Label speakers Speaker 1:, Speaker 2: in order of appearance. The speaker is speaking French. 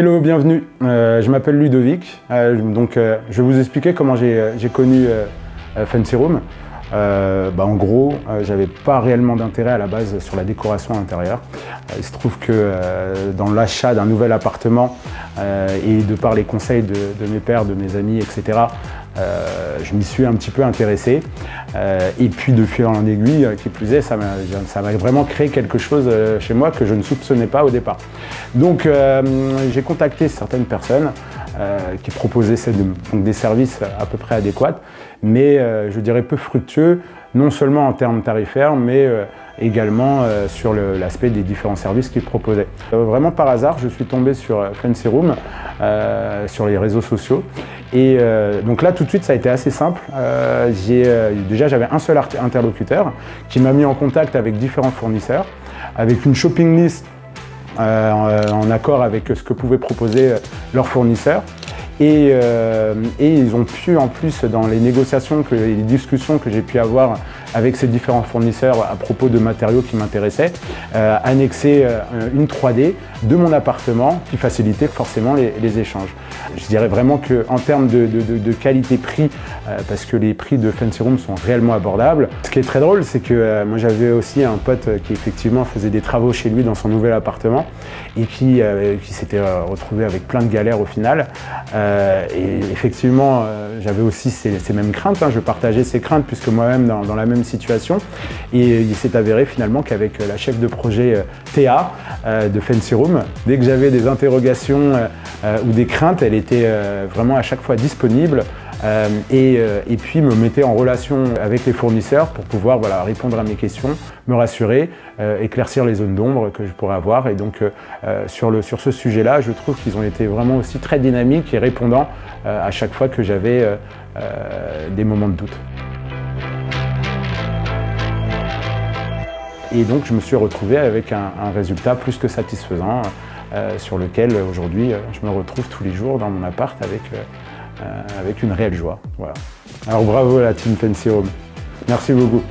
Speaker 1: Hello, bienvenue. Je m'appelle Ludovic. Je vais vous expliquer comment j'ai connu Fancy Room. En gros, j'avais pas réellement d'intérêt à la base sur la décoration intérieure. Il se trouve que dans l'achat d'un nouvel appartement et de par les conseils de mes pères, de mes amis, etc., je m'y suis un petit peu intéressé. Et puis de fil en aiguille, qui plus est, ça m'a vraiment créé quelque chose chez moi que je ne soupçonnais pas au départ. Donc j'ai contacté certaines personnes qui proposaient des services à peu près adéquats, mais je dirais peu fructueux, non seulement en termes tarifaires, mais également sur l'aspect des différents services qu'ils proposaient. Vraiment par hasard, je suis tombé sur Fancy Room, sur les réseaux sociaux. Et donc là, tout de suite, ça a été assez simple. Déjà, j'avais un seul interlocuteur qui m'a mis en contact avec différents fournisseurs, avec une shopping list en accord avec ce que pouvaient proposer leurs fournisseurs. Et ils ont pu, en plus, dans les négociations et les discussions que j'ai pu avoir avec ces différents fournisseurs à propos de matériaux qui m'intéressaient, annexer une 3D de mon appartement qui facilitait forcément les échanges. Je dirais vraiment qu'en termes de qualité-prix, parce que les prix de Fancy Room sont réellement abordables. Ce qui est très drôle, c'est que moi j'avais aussi un pote qui effectivement faisait des travaux chez lui dans son nouvel appartement et qui s'était retrouvé avec plein de galères au final. Et effectivement, j'avais aussi ces mêmes craintes, je partageais ces craintes puisque moi-même dans la même situation. Et il s'est avéré finalement qu'avec la chef de projet Théa de Fancy Room, dès que j'avais des interrogations ou des craintes, elle était vraiment à chaque fois disponible et puis me mettait en relation avec les fournisseurs pour pouvoir répondre à mes questions, me rassurer, éclaircir les zones d'ombre que je pourrais avoir. Et donc sur ce sujet-là, je trouve qu'ils ont été vraiment aussi très dynamiques et répondants à chaque fois que j'avais des moments de doute. Et donc je me suis retrouvé avec un résultat plus que satisfaisant sur lequel aujourd'hui je me retrouve tous les jours dans mon appart avec une réelle joie. Voilà. Alors bravo à la team Fancy Room. Merci beaucoup.